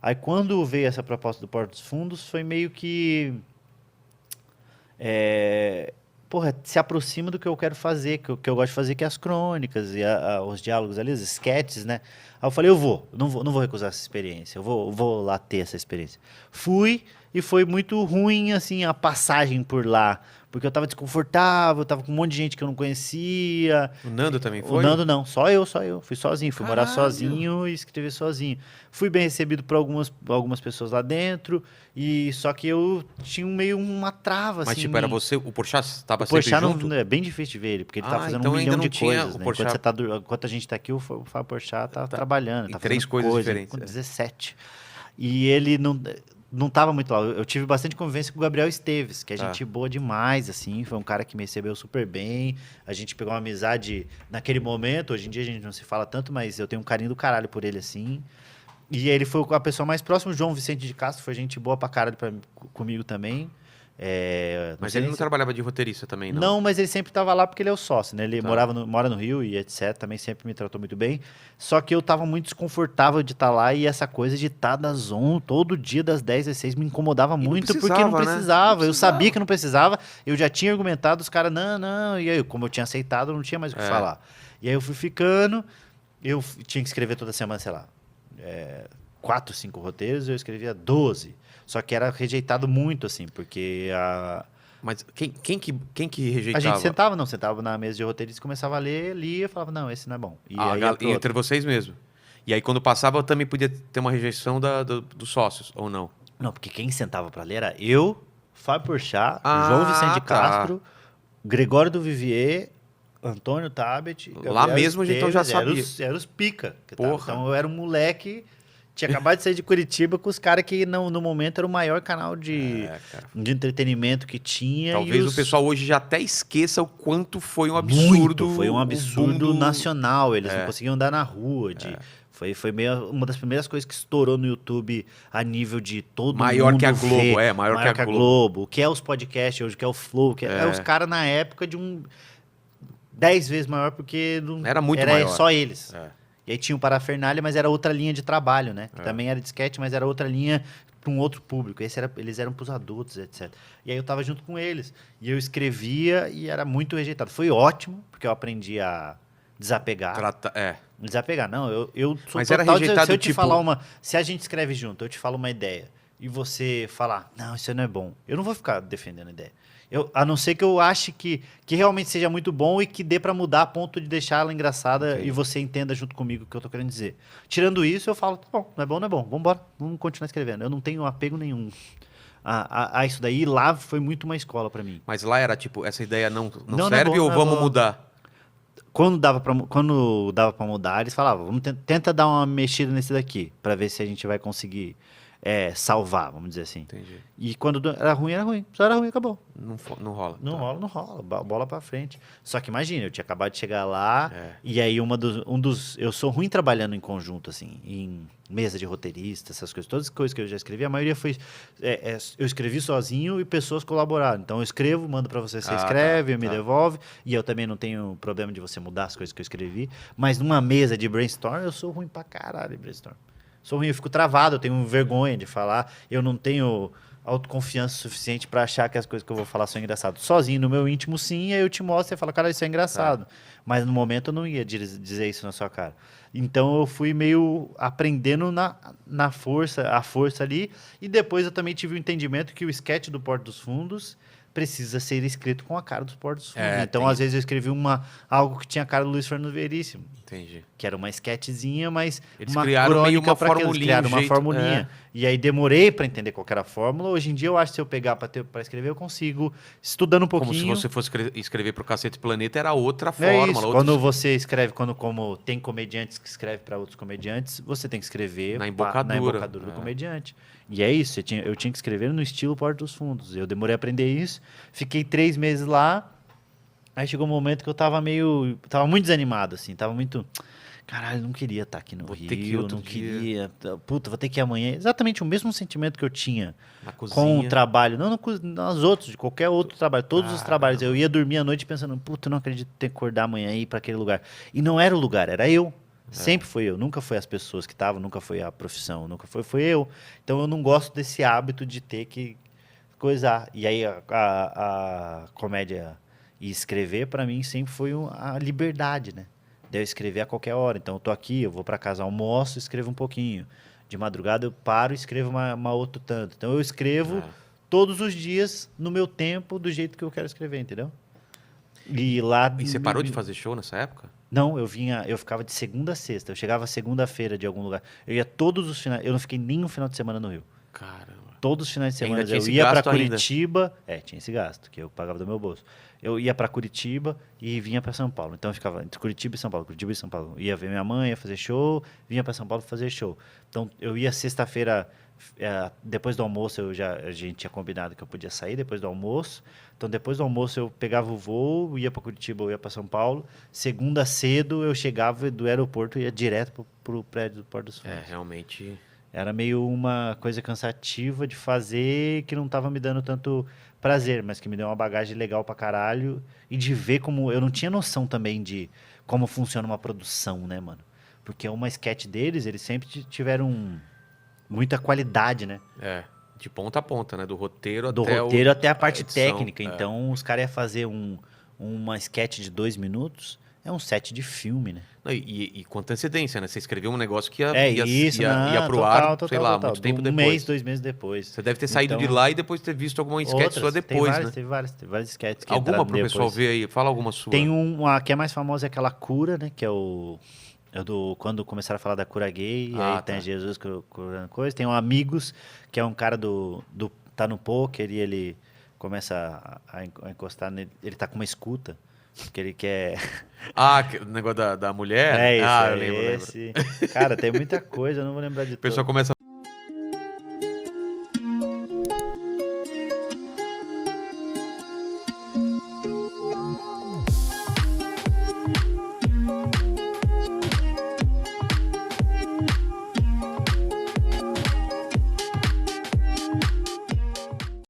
Aí quando veio essa proposta do Porta dos Fundos, foi meio que porra, se aproxima do que eu quero fazer, que eu gosto de fazer, que é as crônicas e os diálogos ali, os sketches, né? Aí eu falei, eu não vou recusar essa experiência, eu vou lá ter essa experiência. Fui e foi muito ruim, assim, a passagem por lá, porque eu tava desconfortável, tava com um monte de gente que eu não conhecia. O Nando também O foi? Nando não, só eu. Fui sozinho, fui morar Caralho! sozinho e escrever sozinho. Fui bem recebido por algumas pessoas lá dentro, e só que eu tinha meio uma trava, Mas, assim, em tipo, era mim. você, o Porchat O estava sempre Porchat junto? não, é bem difícil de ver ele, porque ele tá Ah, fazendo um então ainda milhão não de tinha coisas, o né? Enquanto, Porchat enquanto a gente tá aqui, o Fábio Porchat tá tá, trabalhando, em tá fazendo três coisas coisa, diferentes. com É. 17. E ele não tava muito lá. Eu tive bastante convivência com o Gabriel Esteves, que é Tá. gente boa demais, assim. Foi um cara que me recebeu super bem. A gente pegou uma amizade naquele momento. Hoje em dia a gente não se fala tanto, mas eu tenho um carinho do caralho por ele, assim. E ele foi a pessoa mais próxima. O João Vicente de Castro foi gente boa pra caralho comigo também. Não Mas sei ele nem não se... trabalhava de roteirista também, não. Não, mas ele sempre estava lá porque ele é o sócio, né? Ele Tá. mora no Rio e etc. Também sempre me tratou muito bem. Só que eu tava muito desconfortável de estar lá e essa coisa de estar das 11, todo dia das 10 às 6 me incomodava E não muito porque não precisava, né? Não precisava. Eu sabia precisava. que não precisava, eu já tinha argumentado, os caras, não, não. E aí, como eu tinha aceitado, eu não tinha mais o que É. falar. E aí eu fui ficando, tinha que escrever toda semana, sei lá, 4, 5 roteiros, eu escrevia 12. Só que era rejeitado muito, assim, porque Mas quem que a gente rejeitava? sentava na mesa de roteiristas, começava a ler, lia, falava, não, esse não é bom. E aí ia pro Entre outro. vocês mesmo. E aí, quando passava, também podia ter uma rejeição dos sócios, ou não? Não, porque quem sentava pra ler era eu, Fábio Porchat, João Vicente Ah, tá. Castro, Gregório do Vivier, Antônio Tabet, Lá Gabriel mesmo a gente então já Esteves, sabia. eram os pica que tava. Porra. Então eu era um moleque, tinha acabado de sair de Curitiba com os caras que no momento era o maior canal É, cara. de entretenimento que tinha e Talvez o os... pessoal hoje já até esqueça o quanto foi um Muito, absurdo foi um o boom absurdo do. nacional. Eles não É, conseguiam andar na rua. Foi meio, uma das primeiras coisas que estourou no YouTube a nível de todo maior que a mundo Globo, ver, maior que maior a que a Globo. Globo, o que é os podcasts hoje, o que é o Flow, que é os caras na época de 10 vezes maior, porque não, Era muito era maior. só eles. É. E aí tinha o Parafernália, mas era outra linha de trabalho, né? Que também era de sketch, mas era outra linha para um outro público. Eles eram para os adultos, etc. E aí eu tava junto com eles. E eu escrevia e era muito rejeitado. Foi ótimo, porque eu aprendi a desapegar. Desapegar, não. Eu sou Mas era total... rejeitado, Se eu te tipo. falar uma... Se a gente escreve junto, eu te falo uma ideia, e você falar, não, isso não é bom. Eu não vou ficar defendendo a ideia. A não ser que eu ache que realmente seja muito bom e que dê pra mudar a ponto de deixar ela engraçada Entendi. e você entenda junto comigo o que eu tô querendo dizer. Tirando isso, eu falo, tá bom, não é bom, não é bom. Vambora, vamos continuar escrevendo. Eu não tenho apego nenhum a isso daí. Lá foi muito uma escola pra mim. Mas lá era tipo, essa ideia não Não, não é serve bom, ou não é vamos bom. mudar? Quando dava pra mudar, eles falavam, tenta dar uma mexida nesse daqui, pra ver se a gente vai conseguir salvar, vamos dizer assim. Entendi. E quando era ruim. Só era ruim, acabou. Não rola. Não Tá. rola, não rola. Bola pra frente. Só que imagina, eu tinha acabado de chegar lá, É. e aí eu sou ruim trabalhando em conjunto, assim, em mesa de roteirista, essas coisas. Todas as coisas que eu já escrevi, a maioria foi... eu escrevi sozinho e pessoas colaboraram. Então eu escrevo, mando pra você, você escreve, me devolve, e eu também não tenho problema de você mudar as coisas que eu escrevi. Mas numa mesa de brainstorm, eu sou ruim pra caralho em brainstorm. Sou ruim, eu fico travado, eu tenho vergonha de falar, eu não tenho autoconfiança suficiente pra achar que as coisas que eu vou falar são engraçadas. Sozinho, no meu íntimo, sim, aí eu te mostro e falo, cara, isso é engraçado. Mas no momento eu não ia dizer isso na sua cara. Então eu fui meio aprendendo na força, a força ali, e depois eu também tive o entendimento que o sketch do Porto dos Fundos precisa ser escrito com a cara do Porto dos Fundos. Então, às vezes, eu escrevi algo que tinha a cara do Luiz Fernando Veríssimo. Entendi. Que era uma sketchzinha, mas Eles uma criaram meio crônica uma para que eles formulinha, criaram um uma jeito, formulinha. E aí demorei para entender qual que era a fórmula. Hoje em dia eu acho que se eu pegar para escrever, eu consigo, estudando um Como se pouquinho. você fosse escrever pro Cacete Planeta, era outra É fórmula. isso. Quando você escreve, como tem comediantes que escrevem para outros comediantes, você tem que escrever Na na embocadura. embocadura do comediante. E é isso. Eu tinha que escrever no estilo Porta dos Fundos. Eu demorei a aprender isso. Fiquei 3 meses lá. Aí chegou um momento que eu tava muito desanimado, assim. Tava muito... Caralho, não queria estar aqui no Vou Rio, ter que ir outro não dia. queria... Puta, vou ter que ir amanhã. Exatamente o mesmo sentimento que eu tinha Na com o cozinha. trabalho. Não, nas outros, de qualquer outro trabalho. Todos os trabalhos. Eu Caramba. ia dormir à noite pensando, puta, eu não acredito ter que acordar amanhã e ir pra aquele lugar. E não era o lugar, era eu. Sempre fui eu. Nunca foi as pessoas que estavam, nunca foi a profissão, nunca foi eu. Então eu não gosto desse hábito de ter que coisar. E aí a comédia e escrever, para mim, sempre foi a liberdade, né? De eu escrever a qualquer hora. Então eu tô aqui, eu vou para casa, almoço, escrevo um pouquinho. De madrugada eu paro e escrevo uma outro tanto. Então eu escrevo todos os dias no meu tempo, do jeito que eu quero escrever, entendeu? E lá. E você parou de fazer show nessa época? Não, eu ficava de segunda a sexta. Eu chegava segunda-feira de algum lugar. Eu ia todos os finais. Eu não fiquei nem um final de semana no Rio. Caramba. Todos os finais de semana Ainda tinha eu esse ia para gasto ainda. Curitiba. Tinha esse gasto, que eu pagava do meu bolso. Eu ia para Curitiba e vinha para São Paulo. Então eu ficava entre Curitiba e São Paulo, Curitiba e São Paulo. Ia ver minha mãe, ia fazer show, vinha para São Paulo fazer show. Então eu ia sexta-feira, depois do almoço, a gente tinha combinado que eu podia sair depois do almoço. Então depois do almoço eu pegava o voo, ia para Curitiba, eu ia para São Paulo. Segunda cedo eu chegava do aeroporto e ia direto pro prédio do Porto dos Fundos. Realmente. Era meio uma coisa cansativa de fazer que não tava me dando tanto prazer, mas que me deu uma bagagem legal pra caralho e de ver como... Eu não tinha noção também de como funciona uma produção, né, mano? Porque uma sketch deles, eles sempre tiveram muita qualidade, né? De ponta a ponta, né? Do roteiro Do até roteiro até a parte edição. técnica. Então, os caras iam fazer uma sketch de 2 minutos, é um set de filme, né? Não, e com antecedência, né? Você escreveu um negócio que ia pro total, ar, total, sei lá, total. muito tempo Um depois. mês, 2 meses depois. Você deve ter saído de Então, lá e depois ter visto alguma sketch sua depois, né? Teve várias sketches que Alguma entraram pro pessoal depois. ver aí? Fala alguma sua. Tem uma que é mais famosa, é aquela Cura, né? Que é quando começaram a falar da cura gay, aí tem Jesus curando coisa. Tem o Amigos, que é um cara tá no poker e ele começa a encostar nele. Ele tá com uma escuta, porque ele quer... O negócio da mulher? É esse, eu lembro. esse. Cara, tem muita coisa, eu não vou lembrar de O pessoal tudo. começa